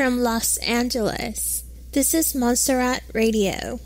from Los Angeles. This is Montserrat Radio.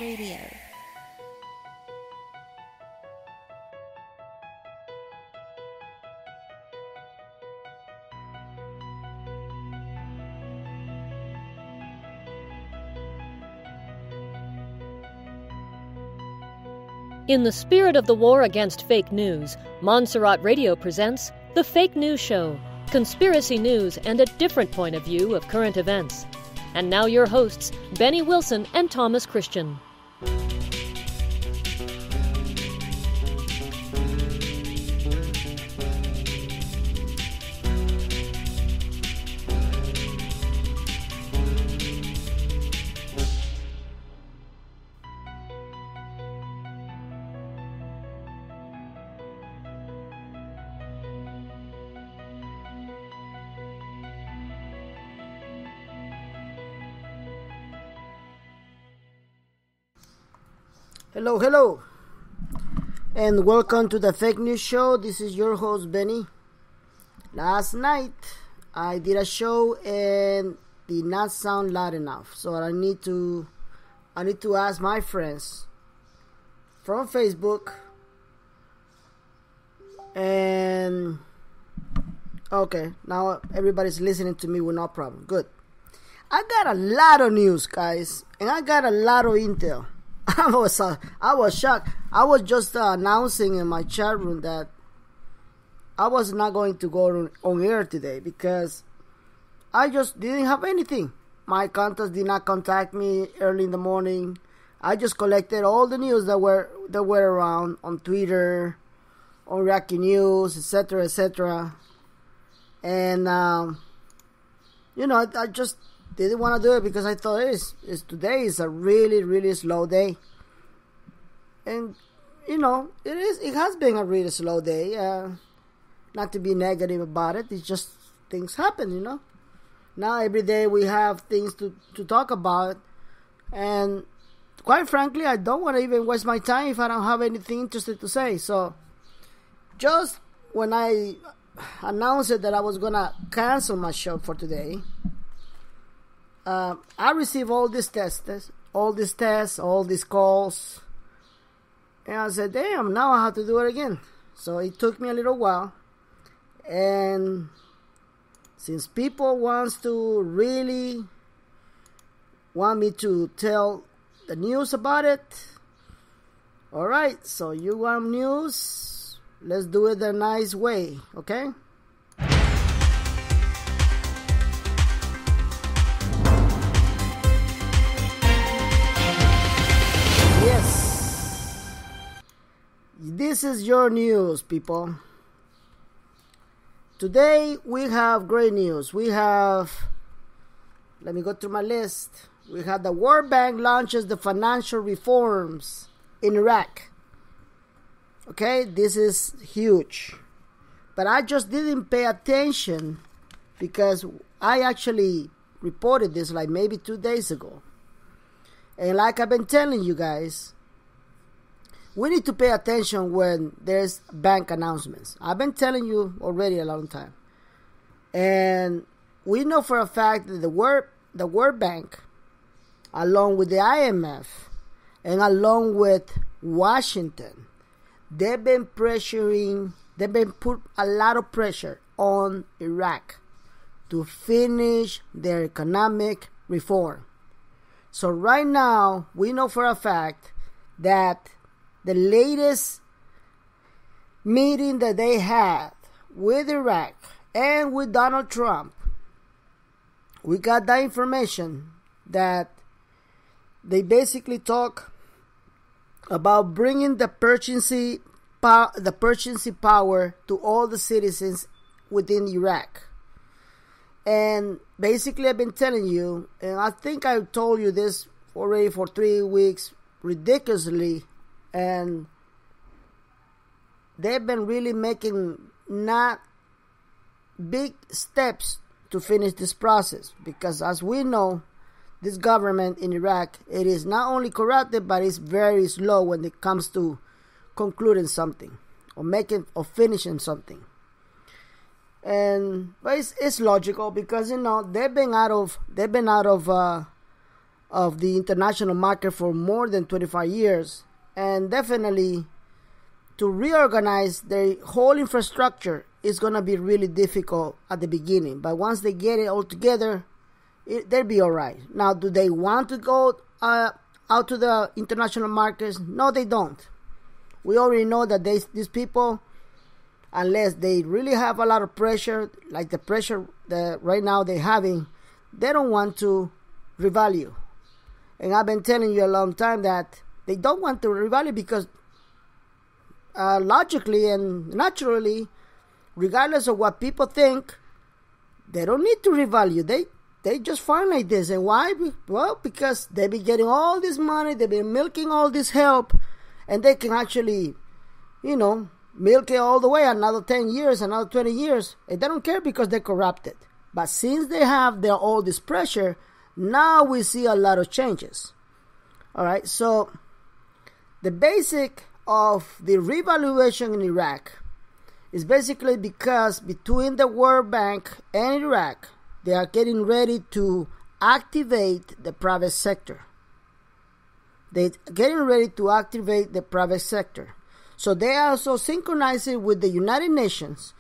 Radio. In the spirit of the war against fake news, Montserrat Radio presents The Fake News Show, conspiracy news and a different point of view of current events. And now your hosts, Benny Wilson and Thomas Christian. Hello, and welcome to the Fake News Show. This is your host, Benny. Last night, I did a show and did not sound loud enough, so I need to ask my friends from Facebook. And okay, now everybody's listening to me with no problem. Good. I got a lot of news, guys, and I got a lot of intel. I was shocked. I was just announcing in my chat room that I was not going to go on air today because I just didn't have anything. My contacts did not contact me early in the morning. I just collected all the news that were around on Twitter, on Rocky News, etc., etc. And I just didn't want to do it because I thought today is a really, really slow day. And it has been a really slow day. Not to be negative about it, it's just things happen, Now every day we have things to talk about, and quite frankly, I don't want to even waste my time if I don't have anything interesting to say. So just when I announced that I was gonna cancel my show for today, I received all these tests, all these calls, and I said, damn, now I have to do it again. So it took me a little while, And since people really want me to tell the news about it, all right, so you want news? Let's do it the nice way, okay? Yes, this is your news, people. Today we have great news. We have, let me go through my list. We have the World Bank launches the financial reforms in Iraq. Okay, this is huge. But I just didn't pay attention because I actually reported this like maybe 2 days ago. And like I've been telling you guys, we need to pay attention when there's bank announcements. I've been telling you already a long time. And we know for a fact that the World Bank, along with the IMF, and along with Washington, they've been put a lot of pressure on Iraq to finish their economic reform. So right now, we know for a fact that the latest meeting that they had with Iraq and with Donald Trump, we got that information that they basically talk about bringing the purchasing power to all the citizens within Iraq. And basically, I've been telling you, and I think I told you this already for 3 weeks, ridiculously, and they've been really making not big steps to finish this process, because as we know, this government in Iraq, it is not only corrupted, but it's very slow when it comes to concluding something or finishing something. But it's logical because they've been out of the international market for more than 25 years, and definitely to reorganize their whole infrastructure is going to be really difficult at the beginning. But once they get it all together, they'll be all right. Now, do they want to go out to the international markets? No, they don't. We already know that these people, unless they really have a lot of pressure, like the pressure that right now they're having, they don't want to revalue. And I've been telling you a long time that they don't want to revalue because logically and naturally, regardless of what people think, they don't need to revalue. They just fine like this. And why? Well, because they've been getting all this money, they've been milking all this help, and they can actually, milk it all the way another 10 years, another 20 years. And they don't care because they're corrupted. But since they have all this pressure, now we see a lot of changes. All right, so the basic of the revaluation in Iraq is basically because between the World Bank and Iraq, they are getting ready to activate the private sector. They're getting ready to activate the private sector. So they are also synchronizing with the United Nations,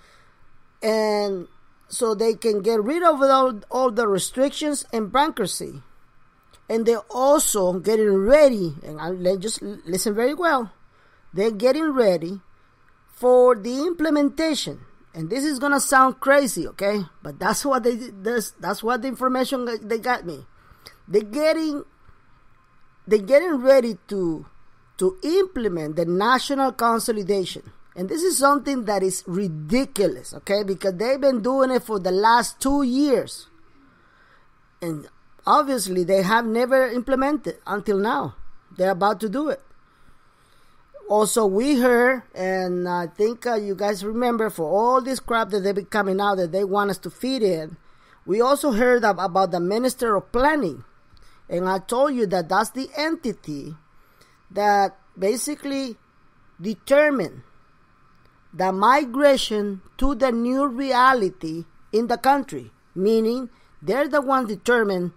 and so they can get rid of all the restrictions and bankruptcy. And they're also getting ready, and just listen very well, they're getting ready for the implementation. And this is going to sound crazy, okay? But that's what that's what the information they got me. They're getting ready to implement the national consolidation. And this is something that is ridiculous, okay? Because they've been doing it for the last 2 years. And obviously they have never implemented until now. They're about to do it. Also, we heard, and I think you guys remember, for all this crap that they've been coming out that they want us to feed in, we also heard about the Minister of Planning. And I told you that that's the entity that basically determine the migration to the new reality in the country. Meaning, they're the ones determine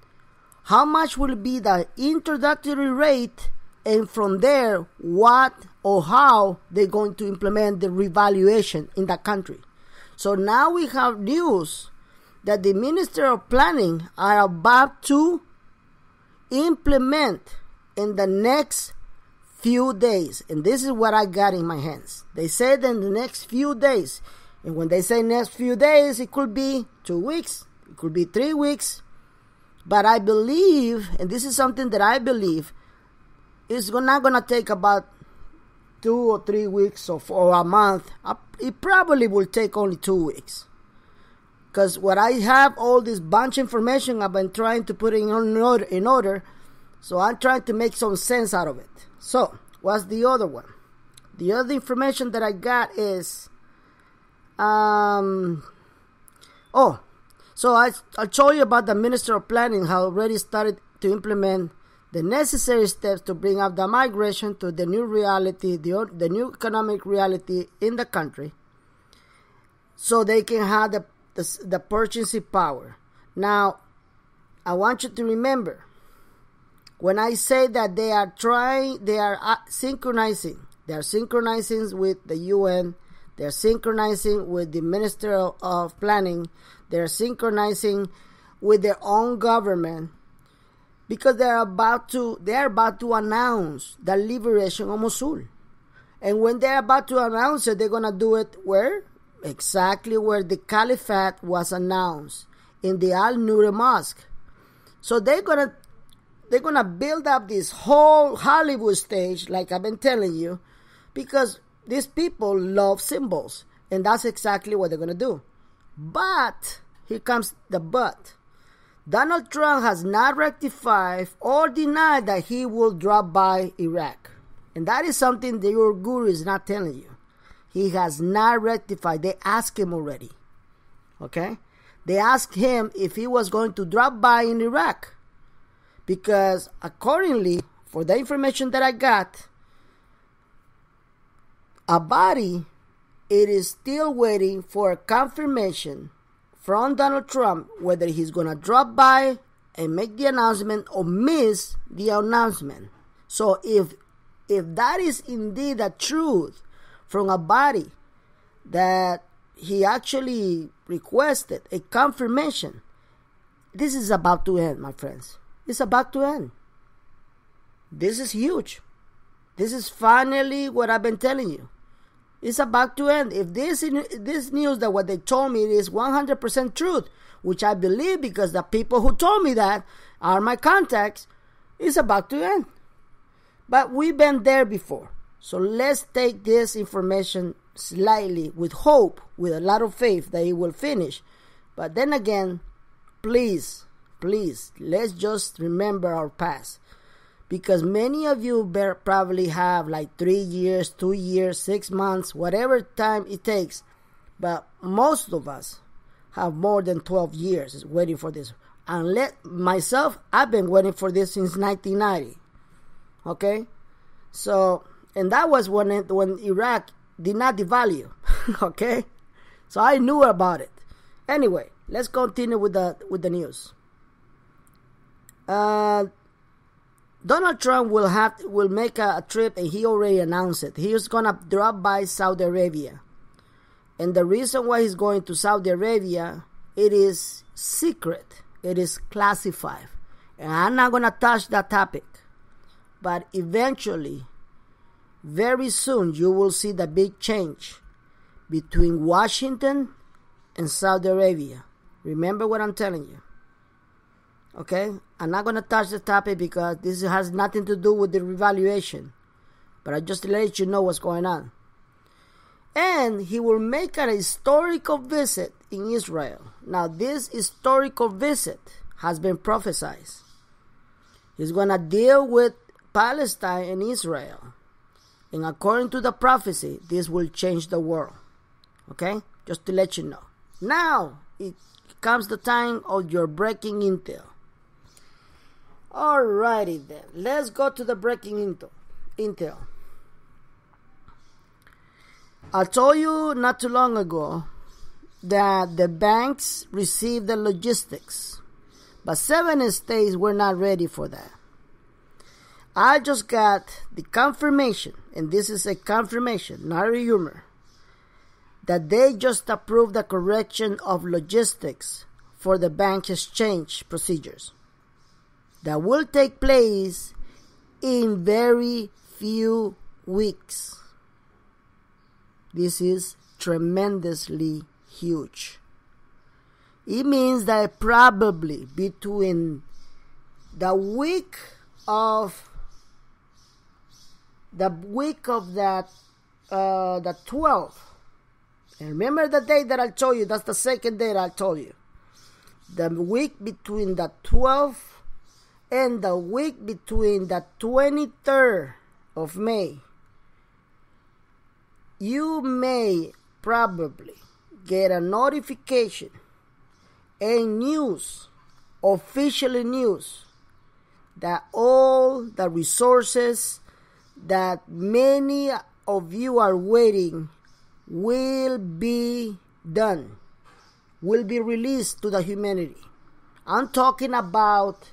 how much will be the introductory rate, and from there, what or how they're going to implement the revaluation in the country. So now we have news that the Minister of Planning are about to implement in the next few days. And this is what I got in my hands. They said in the next few days. And when they say next few days, it could be 2 weeks. It could be 3 weeks. But I believe, and this is something that I believe, it's not going to take about 2 or 3 weeks or a month. It probably will take only 2 weeks. Because what I have, all this bunch of information, I've been trying to put in order. So I'm trying to make some sense out of it. So, what's the other one? The other information that I got is, so I told you about the Minister of Planning, how already started to implement the necessary steps to bring up the migration to the new reality, the new economic reality in the country, so they can have the purchasing power. Now, I want you to remember, when I say that they are synchronizing. They are synchronizing with the UN. They are synchronizing with the Minister of Planning. They are synchronizing with their own government, because they are about to announce the liberation of Mosul. And when they're about to announce it, they're going to do it where? Exactly where the Caliphate was announced, in the Al-Nur Mosque. So they're gonna build up this whole Hollywood stage, like I've been telling you, because these people love symbols, and that's exactly what they're gonna do. But here comes the but. Donald Trump has not rectified or denied that he will drop by Iraq. And that is something that your guru is not telling you. He has not rectified. They asked him already. Okay? They asked him if he was going to drop by in Iraq. Because accordingly, for the information that I got, it is still waiting for a confirmation from Donald Trump whether he's going to drop by and make the announcement or miss the announcement. So if that is indeed a truth from a body that he actually requested a confirmation, this is about to end, my friends. It's about to end. This is huge. This is finally what I've been telling you. It's about to end. If this news that what they told me is 100% truth, which I believe because the people who told me that are my contacts, it's about to end. But we've been there before. So let's take this information slightly with hope, with a lot of faith that it will finish. But then again, please, let's just remember our past. Because many of you probably have like 3 years, 2 years, 6 months, whatever time it takes. But most of us have more than 12 years waiting for this. And myself, I've been waiting for this since 1990. Okay? So, and that was when Iraq did not devalue. Okay? So I knew about it. Anyway, let's continue with the news. Donald Trump will make a trip, and he already announced it. He is going to drop by Saudi Arabia. And the reason why he's going to Saudi Arabia, it is secret. It is classified. And I'm not going to touch that topic. But eventually, very soon, you will see the big change between Washington and Saudi Arabia. Remember what I'm telling you. Okay? I'm not going to touch the topic because this has nothing to do with the revaluation. But I just let you know what's going on. And he will make an historical visit in Israel. Now, this historical visit has been prophesied. He's going to deal with Palestine and Israel. And according to the prophecy, this will change the world. Okay? Just to let you know. Now, it comes the time of your breaking intel. Alrighty then. Let's go to the breaking intel. I told you not too long ago that the banks received the logistics. But 7 states were not ready for that. I just got the confirmation, and this is a confirmation, not a rumor, that they just approved the correction of logistics for the bank exchange procedures that will take place in very few weeks. This is tremendously huge. It means that probably between the week of that the 12th, and remember the day that I told you, that's the second day that I told you. The week between the 12th and the week between the 23rd of May, you may probably get a notification and news, officially news, that all the resources that many of you are waiting will be done, will be released to the humanity. I'm talking about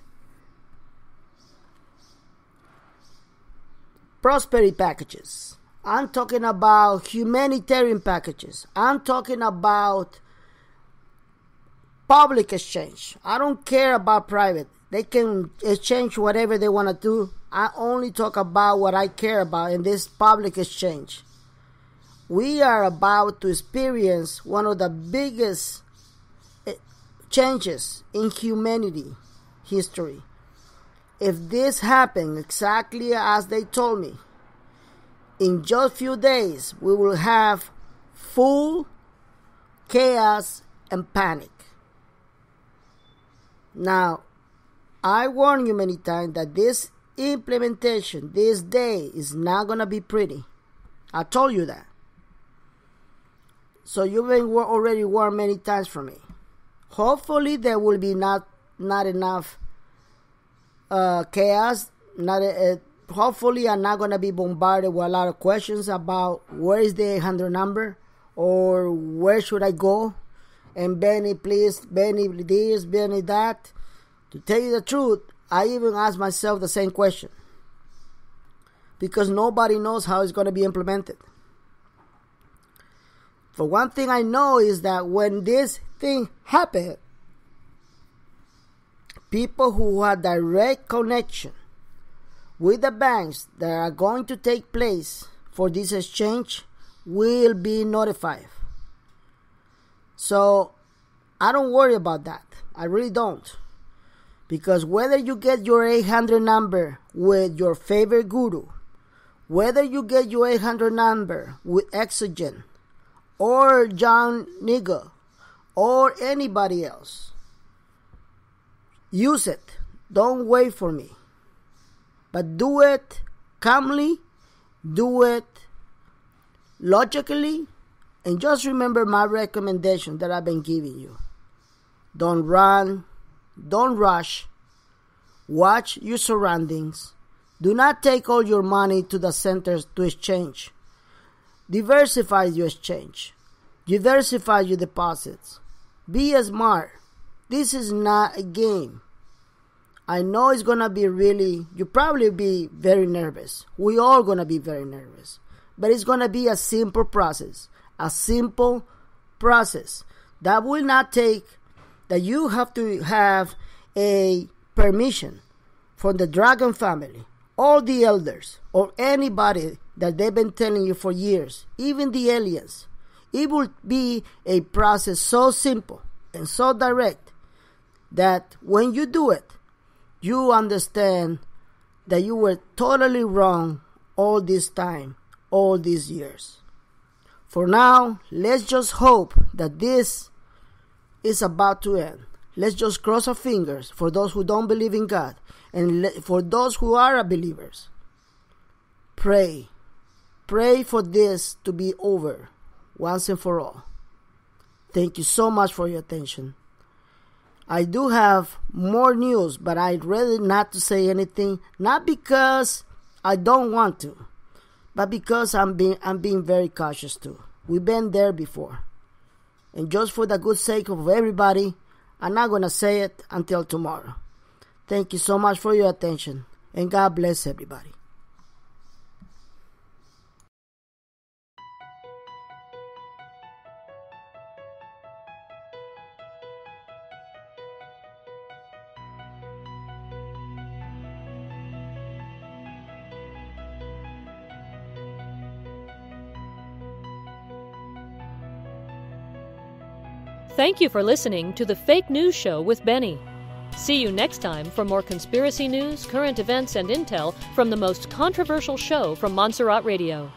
prosperity packages. I'm talking about humanitarian packages. I'm talking about public exchange. I don't care about private. They can exchange whatever they want to do. I only talk about what I care about in this public exchange. We are about to experience one of the biggest changes in humanity history. If this happened exactly as they told me, in just a few days, we will have full chaos and panic. Now, I warned you many times that this implementation, this day, is not going to be pretty. I told you that. So you've been already warned many times from me. Hopefully there will be not enough chaos. Hopefully I'm not going to be bombarded with a lot of questions about where is the 800 number or where should I go, and Benny please, Benny this, Benny that. To tell you the truth, I even asked myself the same question, because nobody knows how it's going to be implemented. For one thing I know is that when this thing happened, people who have direct connection with the banks that are going to take place for this exchange will be notified. So I don't worry about that. I really don't. Because whether you get your 800 number with your favorite guru, whether you get your 800 number with Exogen, or John Nigel, or anybody else, use it. Don't wait for me. But do it calmly, do it logically, and just remember my recommendation that I've been giving you. Don't run, don't rush, watch your surroundings. Do not take all your money to the centers to exchange. Diversify your exchange. Diversify your deposits. Be smart. This is not a game. I know it's going to be you probably be very nervous. We all going to be very nervous. But it's going to be a simple process. A simple process that will not take, that you have to have a permission from the Dragon family, all the elders, or anybody that they've been telling you for years, even the aliens. It will be a process so simple and so direct that when you do it, you understand that you were totally wrong all this time, all these years. For now, let's just hope that this is about to end. Let's just cross our fingers for those who don't believe in God, and for those who are believers. Pray for this to be over once and for all. Thank you so much for your attention. I do have more news, but I'd rather not to say anything, not because I don't want to, but because I'm being very cautious too. We've been there before. And just for the good sake of everybody, I'm not going to say it until tomorrow. Thank you so much for your attention, and God bless everybody. Thank you for listening to the Fake News Show with Benny. See you next time for more conspiracy news, current events, and intel from the most controversial show from Montserrat Radio.